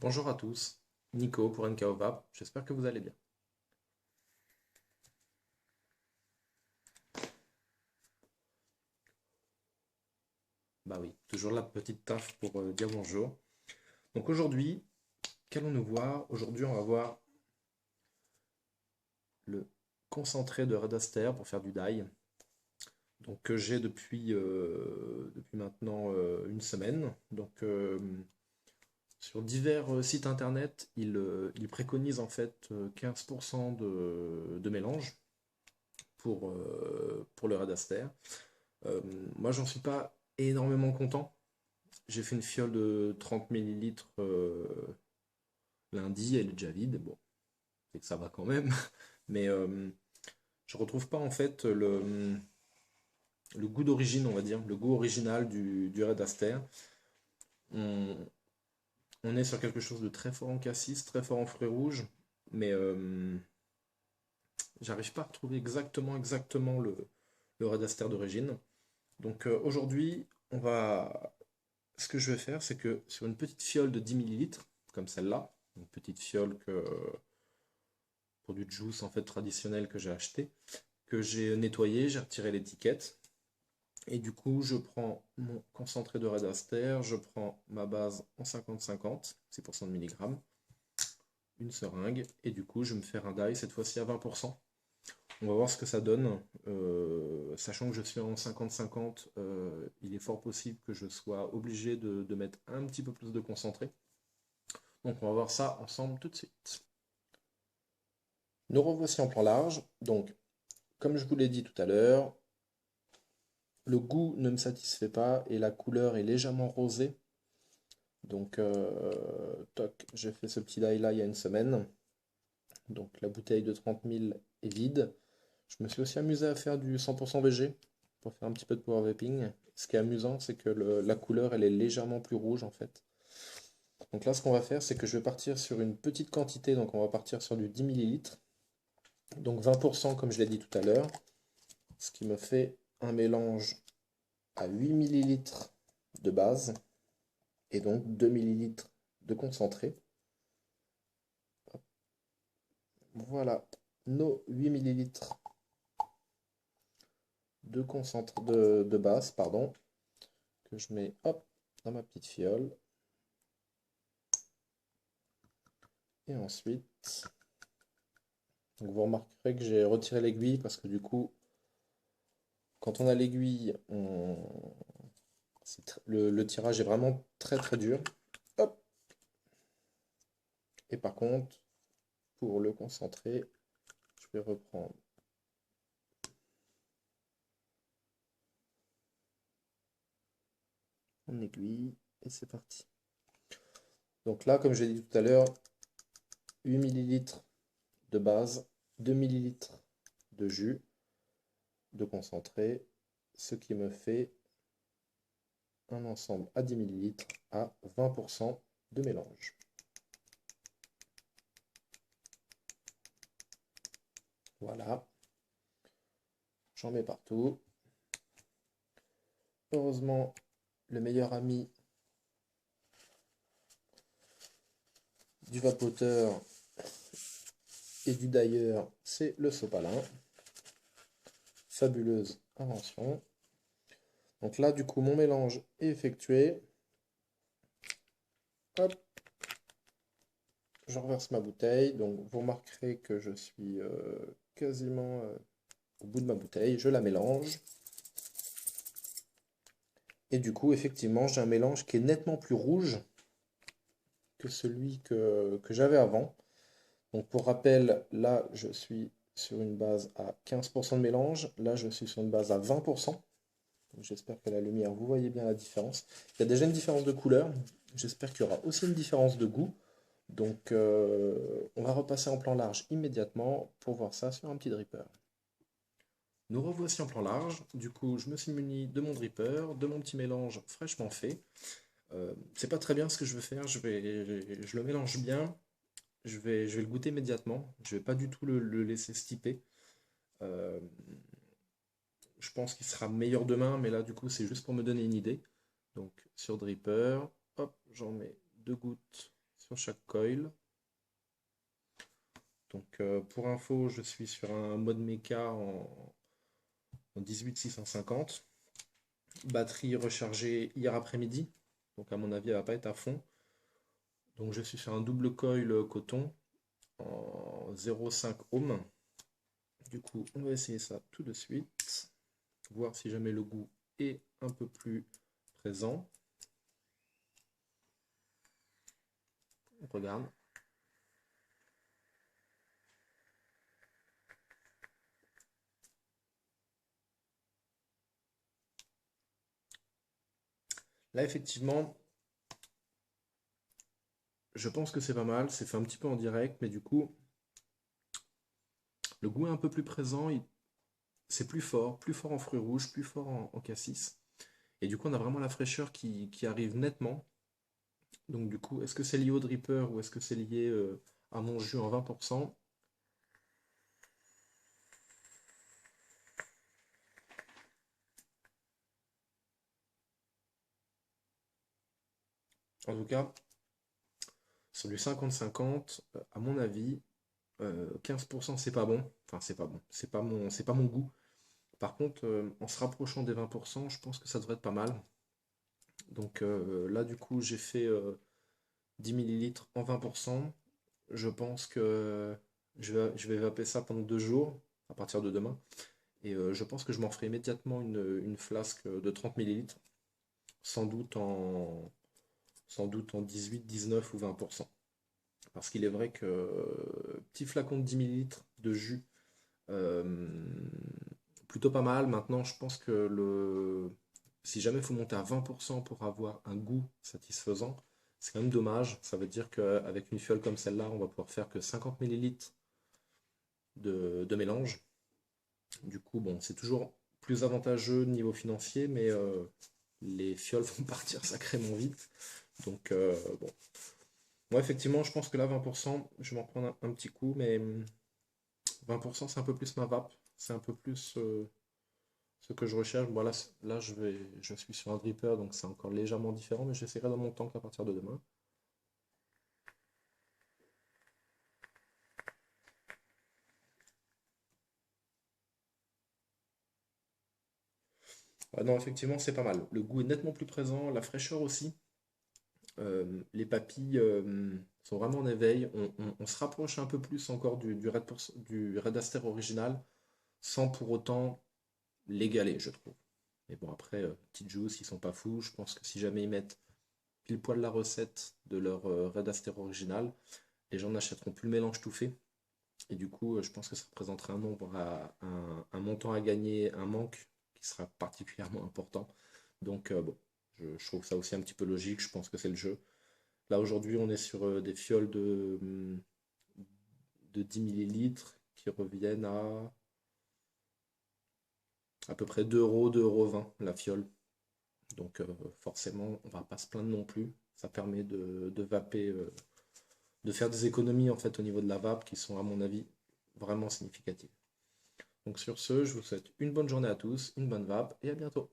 Bonjour à tous, Nico pour NKOVAP, j'espère que vous allez bien. Bah oui, toujours la petite taf pour dire bonjour. Donc aujourd'hui, qu'allons-nous voir? Aujourd'hui, on va voir le concentré de Red Aster pour faire du dye. Donc que j'ai depuis maintenant une semaine. Donc sur divers sites internet, ils préconisent en fait 15% de mélange pour le Red Aster. Euh, Moi, j'en suis pas énormément content. J'ai fait une fiole de 30 millilitres lundi, elle est déjà vide. Bon, c'est que ça va quand même. Mais je retrouve pas en fait le goût d'origine, on va dire, le goût original du Red Aster. On, on est sur quelque chose de très fort en cassis, très fort en fruits rouges, mais j'arrive pas à retrouver exactement le Red Aster d'origine. Donc aujourd'hui, ce que je vais faire, c'est que sur une petite fiole de 10 millilitres, comme celle-là, une petite fiole pour du juice en fait traditionnel que j'ai acheté, que j'ai nettoyé, j'ai retiré l'étiquette. Et du coup, je prends mon concentré de Red Aster, je prends ma base en 50-50, 6% de milligrammes, une seringue, et du coup, je vais me faire un dye, cette fois-ci à 20%. On va voir ce que ça donne. Sachant que je suis en 50-50, il est fort possible que je sois obligé de mettre un petit peu plus de concentré. Donc on va voir ça ensemble tout de suite. Nous revoici en plan large. Donc, comme je vous l'ai dit tout à l'heure, le goût ne me satisfait pas et la couleur est légèrement rosée. Donc, toc, j'ai fait ce petit dye là il y a une semaine. Donc, la bouteille de 30 000 est vide. Je me suis aussi amusé à faire du 100% VG pour faire un petit peu de power vaping. Ce qui est amusant, c'est que la couleur elle est légèrement plus rouge en fait. Donc là, ce qu'on va faire, c'est que je vais partir sur une petite quantité. Donc, on va partir sur du 10 millilitres. Donc, 20% comme je l'ai dit tout à l'heure. Ce qui me fait un mélange à 8 millilitres de base et donc 2 millilitres de concentré. Voilà nos 8 millilitres de concentré de base, pardon, que je mets hop dans ma petite fiole. Et ensuite, donc vous remarquerez que j'ai retiré l'aiguille parce que du coup, quand on a l'aiguille, le tirage est vraiment très dur. Hop. Et par contre, pour le concentré, je vais reprendre mon aiguille et c'est parti. Donc là, comme j'ai dit tout à l'heure, 8 millilitres de base, 2 millilitres de jus de concentré, ce qui me fait un ensemble à 10 millilitres à 20% de mélange. Voilà, j'en mets partout. Heureusement, le meilleur ami du vapoteur et du dailleur, c'est le sopalin. Fabuleuse invention. Donc là, du coup, mon mélange est effectué. Hop, je reverse ma bouteille. Donc vous remarquerez que je suis quasiment au bout de ma bouteille. Je la mélange. Et du coup, effectivement, j'ai un mélange qui est nettement plus rouge que celui que j'avais avant. Donc pour rappel, là, je suis sur une base à 15% de mélange. Là, je suis sur une base à 20%. J'espère qu'à la lumière, vous voyez bien la différence. Il y a déjà une différence de couleur. J'espère qu'il y aura aussi une différence de goût. Donc, on va repasser en plan large immédiatement pour voir ça sur un petit dripper. Nous revoici en plan large. Du coup, je me suis muni de mon dripper, de mon petit mélange fraîchement fait. C'est pas très bien ce que je vais faire. Je le mélange bien. Je vais le goûter immédiatement. Je vais pas du tout le laisser stiper. Euh, je pense qu'il sera meilleur demain, mais là, du coup, c'est juste pour me donner une idée. Donc, sur dripper, hop, j'en mets deux gouttes sur chaque coil. Donc pour info, je suis sur un mode méca en 18650. Batterie rechargée hier après-midi. Donc à mon avis, elle va pas être à fond. Donc je suis sur un double coil coton en 0,5 ohm. Du coup, on va essayer ça tout de suite. Voir si jamais le goût est un peu plus présent. On regarde. Là, effectivement, je pense que c'est pas mal. C'est fait un petit peu en direct, mais du coup, le goût est un peu plus présent. C'est plus fort en fruits rouges, plus fort en cassis. Et du coup, on a vraiment la fraîcheur qui arrive nettement. Donc du coup, est-ce que c'est lié au dripper ou est-ce que c'est lié à mon jus en 20%? En tout cas, sur du 50-50, à mon avis, 15% c'est pas bon. Enfin, c'est pas bon. C'est pas mon goût. Par contre, en se rapprochant des 20%, je pense que ça devrait être pas mal. Donc là, du coup, j'ai fait 10 millilitres en 20%. Je pense que je vais vaper ça pendant 2 jours, à partir de demain. Et je pense que je m'en ferai immédiatement une flasque de 30 millilitres, sans doute sans doute en 18, 19 ou 20%. Parce qu'il est vrai que petit flacon de 10 millilitres de jus, euh, plutôt pas mal. Maintenant, je pense que si jamais il faut monter à 20% pour avoir un goût satisfaisant, c'est quand même dommage. Ça veut dire qu'avec une fiole comme celle-là, on va pouvoir faire que 50 millilitres de mélange. Du coup, bon, c'est toujours plus avantageux niveau financier, mais les fioles vont partir sacrément vite. Donc, bon. Moi, effectivement, je pense que là, 20%, je vais m'en prendre un petit coup, mais 20%, c'est un peu plus ma vape. C'est un peu plus ce que je recherche. Bon, là je suis sur un dripper, donc c'est encore légèrement différent, mais j'essaierai dans mon tank à partir de demain. Ouais, non, effectivement, c'est pas mal. Le goût est nettement plus présent, la fraîcheur aussi. Les papilles sont vraiment en éveil. On se rapproche un peu plus encore du Red Aster original, sans pour autant l'égaler, je trouve. Mais bon, après, petite juice, ils sont pas fous. Je pense que si jamais ils mettent pile poil la recette de leur Red Aster original, les gens n'achèteront plus le mélange tout fait. Et du coup, je pense que ça représenterait un montant à gagner, un manque qui sera particulièrement important. Donc, bon, je trouve ça aussi un petit peu logique. Je pense que c'est le jeu. Là, aujourd'hui, on est sur des fioles de 10 millilitres qui reviennent à peu près 2 euros, 2,20 € la fiole. Donc, forcément, on va pas se plaindre non plus. Ça permet de vaper, de faire des économies en fait au niveau de la vape qui sont, à mon avis, vraiment significatives. Donc, sur ce, je vous souhaite une bonne journée à tous, une bonne vape et à bientôt.